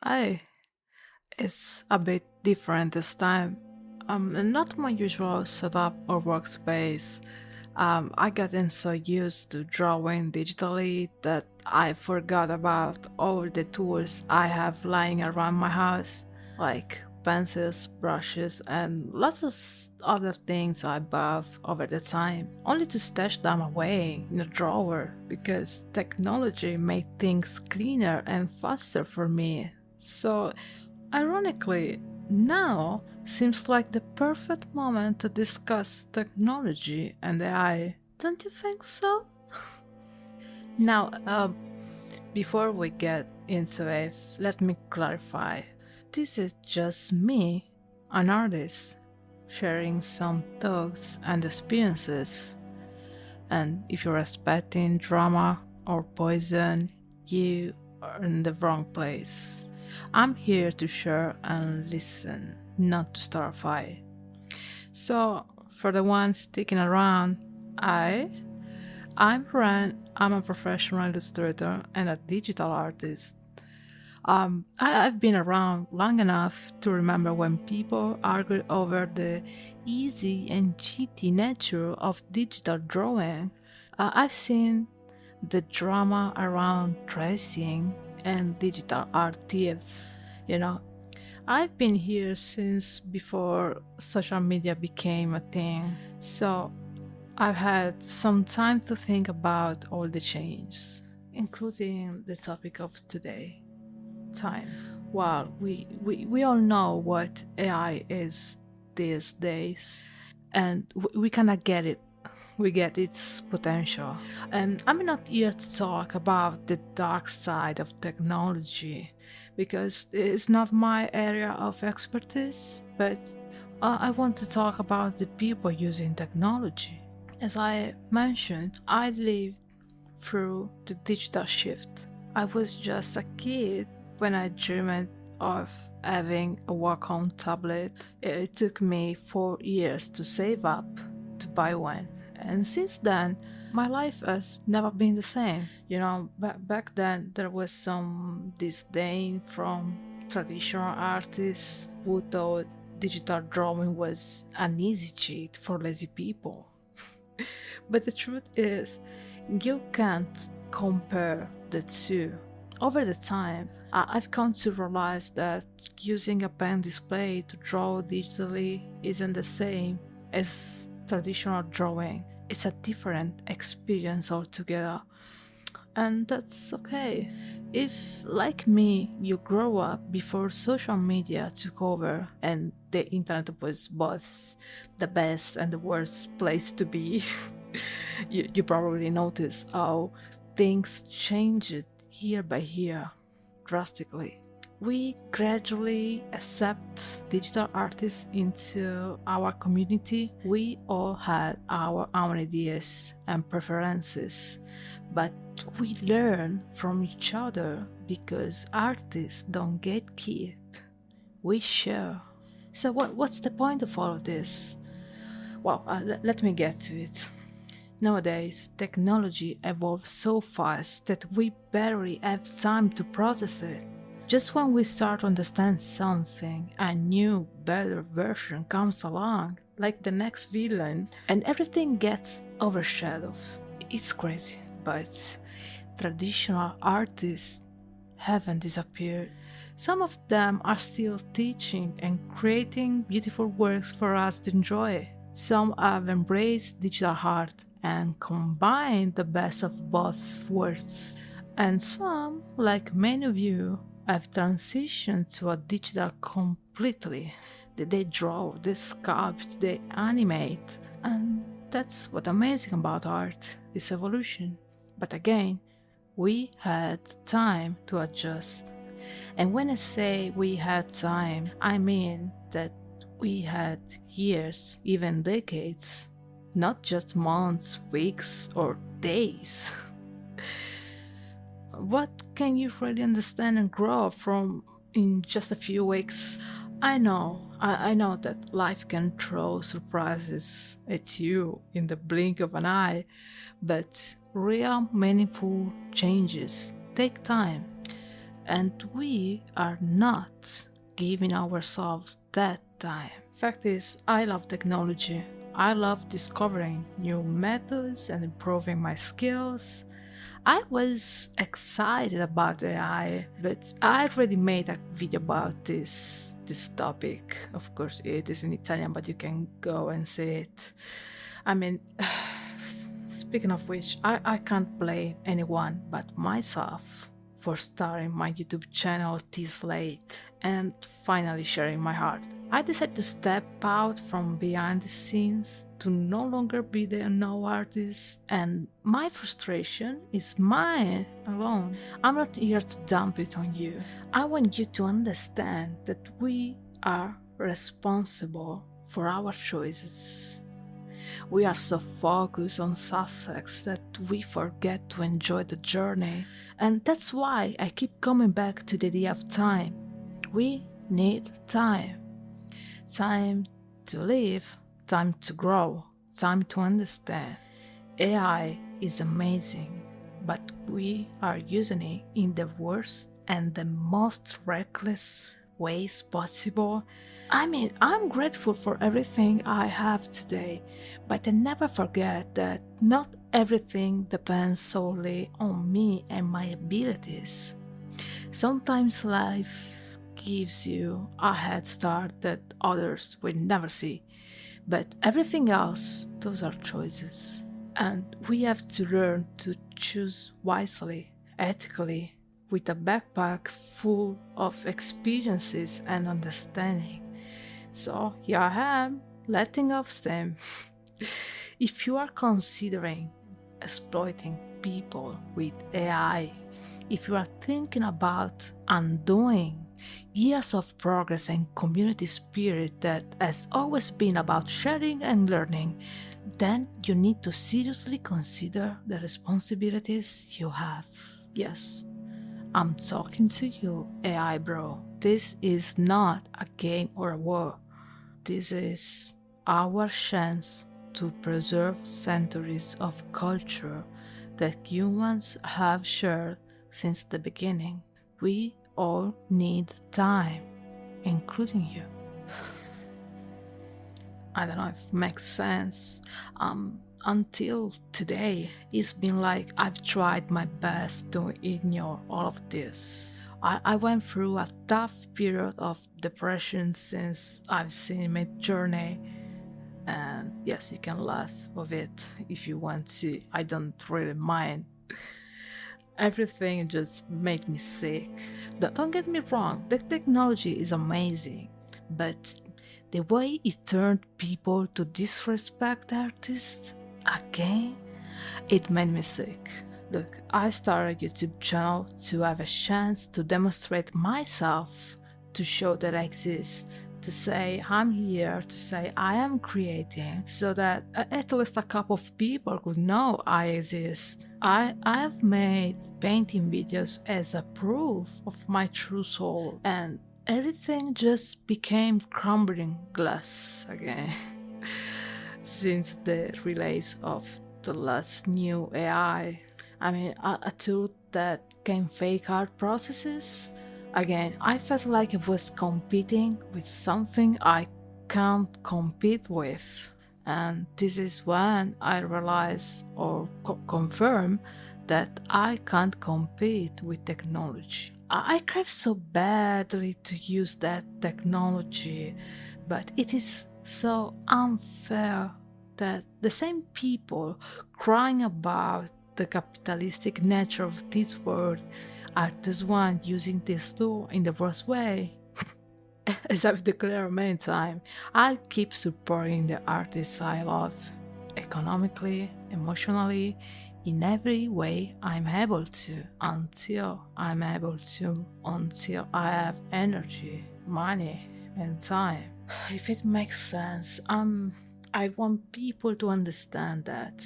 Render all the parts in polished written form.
I It's a bit different this time. Not my usual setup or workspace. I gotten so used to drawing digitally that I forgot about all the tools I have lying around my house, like pencils, brushes, and lots of other things I bought over the time, only to stash them away in a drawer because technology made things cleaner and faster for me. So, ironically, now seems like the perfect moment to discuss technology and AI. Don't you think so? Now, before we get into it, let me clarify. This is just me, an artist, sharing some thoughts and experiences. And if you're expecting drama or poison, you are in the wrong place. I'm here to share and listen, not to start a fight. So, for the ones sticking around, I'm Rant. I'm a professional illustrator and a digital artist. I've been around long enough to remember when people argued over the easy and cheaty nature of digital drawing. I've seen the drama around tracing and digital art thieves. You know, I've been here since before social media became a thing, so I've had some time to think about all the changes, including the topic of today, time. Well, we all know what AI is these days, and we cannot get it. We get its potential. And I'm not here to talk about the dark side of technology because it's not my area of expertise, but I want to talk about the people using technology. As I mentioned, I lived through the digital shift. I was just a kid when I dreamed of having a Wacom tablet. It took me 4 years to save up to buy one. And since then, my life has never been the same. Back then there was some disdain from traditional artists who thought digital drawing was an easy cheat for lazy people. But the truth is, you can't compare the two. Over the time, I've come to realize that using a pen display to draw digitally isn't the same as traditional drawing. It's a different experience altogether. And that's okay. If, like me, you grow up before social media took over and the internet was both the best and the worst place to be, you probably notice how things changed year by year drastically. We gradually accept digital artists into our community. We all had our own ideas and preferences, but we learn from each other because artists don't gatekeep. We share. So what's the point of all of this? Well, let me get to it. Nowadays, technology evolves so fast that we barely have time to process it. Just when we start to understand something, a new, better version comes along, like the next villain, and everything gets overshadowed. It's crazy, but traditional artists haven't disappeared. Some of them are still teaching and creating beautiful works for us to enjoy. Some have embraced digital art and combined the best of both worlds. And some, like many of you, have transitioned to a digital completely. They draw, they sculpt, they animate. And that's what's amazing about art, this evolution. But again, we had time to adjust. And when I say we had time, I mean that we had years, even decades, not just months, weeks, or days. What can you really understand and grow from in just a few weeks? I know that life can throw surprises at you in the blink of an eye, but real meaningful changes take time. and we are not giving ourselves that time. Fact is, I love technology. I love discovering new methods and improving my skills. I was excited about AI, but I already made a video about this topic. Of course, it is in Italian, but you can go and see it. I mean, speaking of which, I can't blame anyone but myself for starting my YouTube channel this late and finally sharing my heart. I decided to step out from behind the scenes, to no longer be the unknown artist, and my frustration is mine alone. I'm not here to dump it on you. I want you to understand that we are responsible for our choices. We are so focused on success that we forget to enjoy the journey, and that's why I keep coming back to the idea of time. We need time. Time to live, time to grow, time to understand. AI is amazing, but we are using it in the worst and the most reckless ways possible. I mean, I'm grateful for everything I have today, but I never forget that not everything depends solely on me and my abilities. Sometimes life gives you a head start that others will never see, but everything else, those are choices. And we have to learn to choose wisely, ethically, with a backpack full of experiences and understanding. So here I am, letting off steam. If you are considering exploiting people with AI, if you are thinking about undoing years of progress and community spirit that has always been about sharing and learning, then you need to seriously consider the responsibilities you have. Yes, I'm talking to you, AI bro. This is not a game or a war. This is our chance to preserve centuries of culture that humans have shared since the beginning. We all need time, including you. I don't know if it makes sense. Until today, it's been like I've tried my best to ignore all of this. I went through a tough period of depression since I've seen my journey. And yes, you can laugh of it if you want to. I don't really mind. Everything just made me sick. Don't get me wrong, the technology is amazing, but the way it turned people to disrespect artists again, it made me sick. Look, I started a YouTube channel to have a chance to demonstrate myself, to show that I exist, to say I'm here, to say I am creating, so that at least a couple of people could know I exist. I have made painting videos as a proof of my true soul, and everything just became crumbling glass again. Since the release of the last new AI, I mean, a tool that can fake art processes. Again, I felt like I was competing with something I can't compete with. And this is when I realized or confirm that I can't compete with technology. I crave so badly to use that technology, but it is so unfair that the same people crying about the capitalistic nature of this world are the ones using this tool in the worst way. As I've declared many times, I'll keep supporting the artists I love, economically, emotionally, in every way I'm able to, until I have energy, money, and time. If it makes sense, I want people to understand that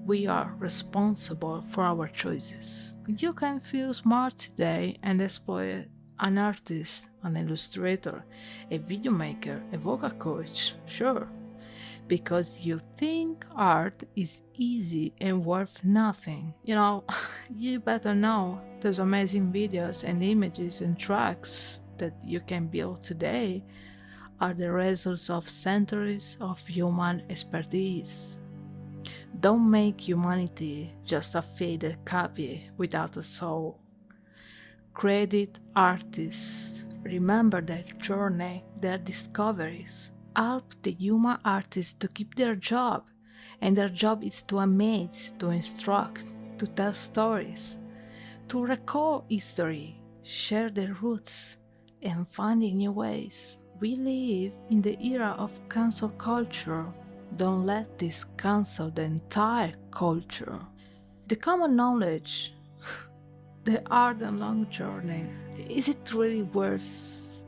we are responsible for our choices. You can feel smart today and exploit an artist, an illustrator, a video maker, a vocal coach, sure. because you think art is easy and worth nothing. You better know those amazing videos and images and tracks that you can build today are the results of centuries of human expertise. Don't make humanity just a faded copy without a soul. Credit artists. Remember their journey, their discoveries. Help the human artists to keep their job, and their job is to amaze, to instruct, to tell stories, to recall history, share their roots, and find new ways. We live in the era of cancel culture. Don't let this cancel the entire culture. The common knowledge, the hard and long journey, is it really worth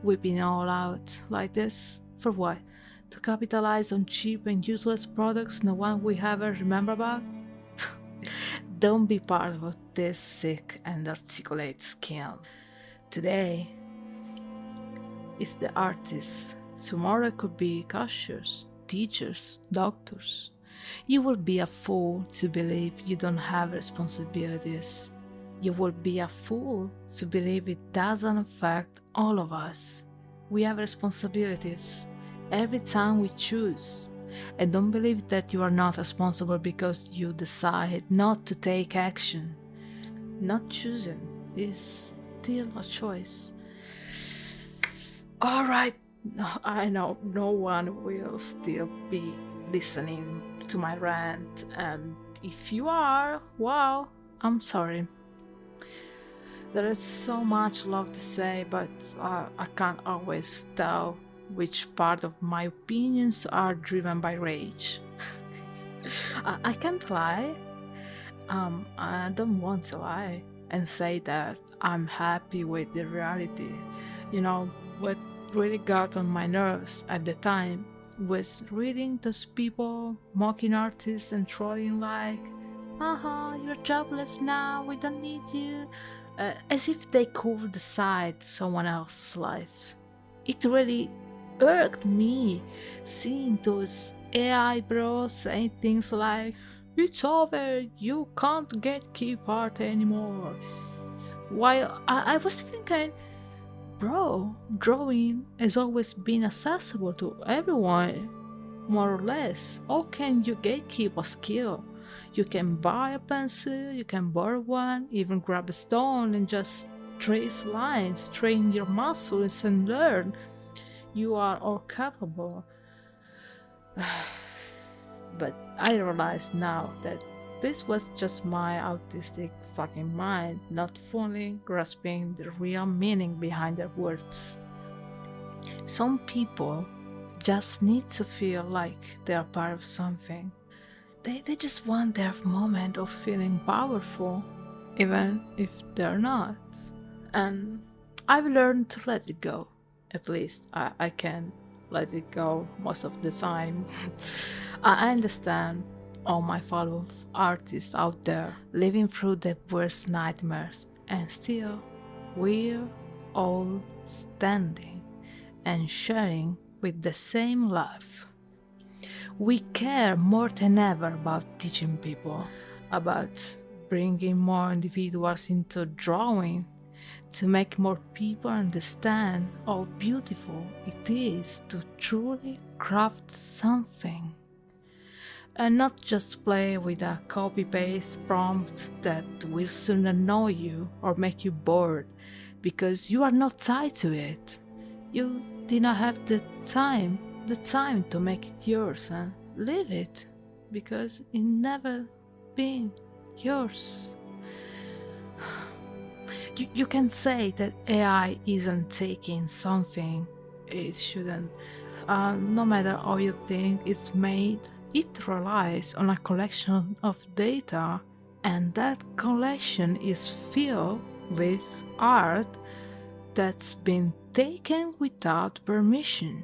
whipping all out like this? For what? To capitalize on cheap and useless products no one will ever remember about? Don't be part of this sick and articulate scheme. Today is the artists. Tomorrow it could be cashiers, teachers, doctors. You will be a fool to believe you don't have responsibilities. You will be a fool to believe it doesn't affect all of us. We have responsibilities every time we choose. And don't believe that you are not responsible because you decide not to take action. Not choosing is still a choice. Alright, I know no one will still be listening to my rant, and if you are, wow, I'm sorry. There is so much love to say, but I can't always tell which part of my opinions are driven by rage. I can't lie. I don't want to lie and say that I'm happy with the reality. What really got on my nerves at the time was reading those people mocking artists and trolling like, you're jobless now, we don't need you, as if they could decide someone else's life. It really irked me seeing those AI bros saying things like, it's over, you can't keep art anymore. While I was thinking, bro, drawing has always been accessible to everyone, more or less. How can you gatekeep a skill? You can buy a pencil, you can borrow one, even grab a stone and just trace lines, train your muscles and learn. You are all capable. But I realize now that this was just my autistic fucking mind not fully grasping the real meaning behind their words. Some people just need to feel like they are part of something. They just want their moment of feeling powerful, even if they're not. And I've learned to let it go. At least I can let it go most of the time. I understand all my fellow artists out there living through the worst nightmares, and still we're all standing and sharing with the same love. We care more than ever about teaching people, about bringing more individuals into drawing, to make more people understand how beautiful it is to truly craft something. And not just play with a copy-paste prompt that will soon annoy you or make you bored because you are not tied to it. You did not have the time to make it yours and live it because it never been yours. You can say that AI isn't taking something it shouldn't. No matter how you think it's made, it relies on a collection of data, and that collection is filled with art that's been taken without permission.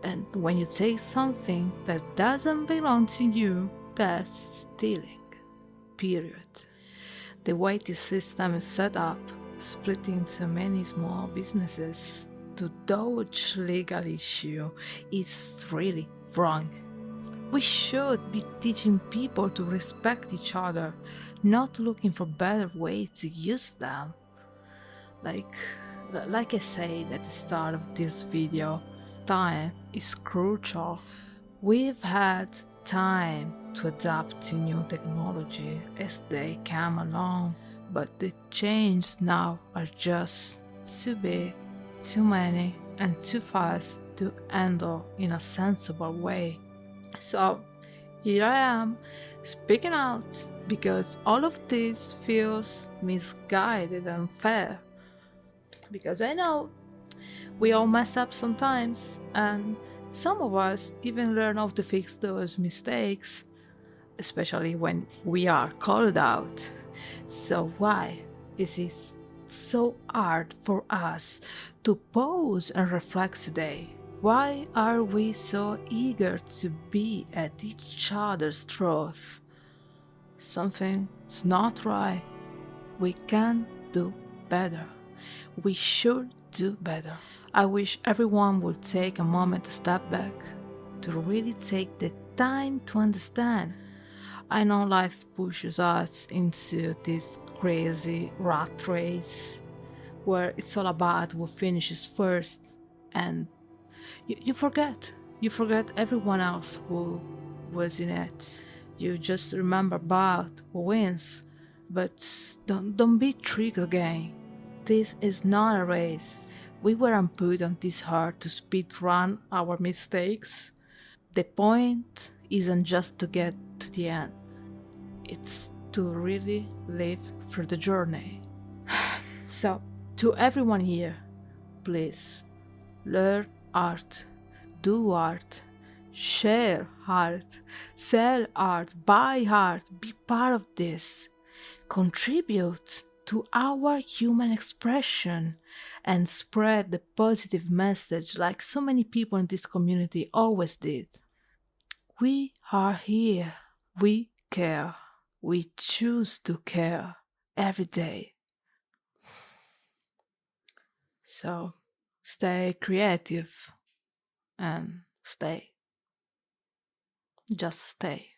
And when you take something that doesn't belong to you, that's stealing. Period. The way this system is set up, split into many small businesses to dodge legal issue, is really wrong. We should be teaching people to respect each other, not looking for better ways to use them. Like, like I said at the start of this video, time is crucial. We've had time to adapt to new technology as they come along, but the changes now are just too big, too many, and too fast to handle in a sensible way. So here I am, speaking out because all of this feels misguided and unfair. Because I know we all mess up sometimes, and some of us even learn how to fix those mistakes, especially when we are called out. So, why is it so hard for us to pause and reflect today? Why are we so eager to be at each other's throat? Something's not right. We can do better. We should do better. I wish everyone would take a moment to step back, to really take the time to understand. I know life pushes us into this crazy rat race where it's all about who finishes first, and you forget. You forget everyone else who was in it. You just remember about who wins. But don't be tricked again. This is not a race. We weren't put on this earth to speed run our mistakes. The point isn't just to get to the end. It's to really live through the journey. So, to everyone here, please learn art, do art, share art, sell art, buy art, be part of this, contribute to our human expression, and spread the positive message like so many people in this community always did. We are here. We care. We choose to care every day. So stay creative and stay. Just stay.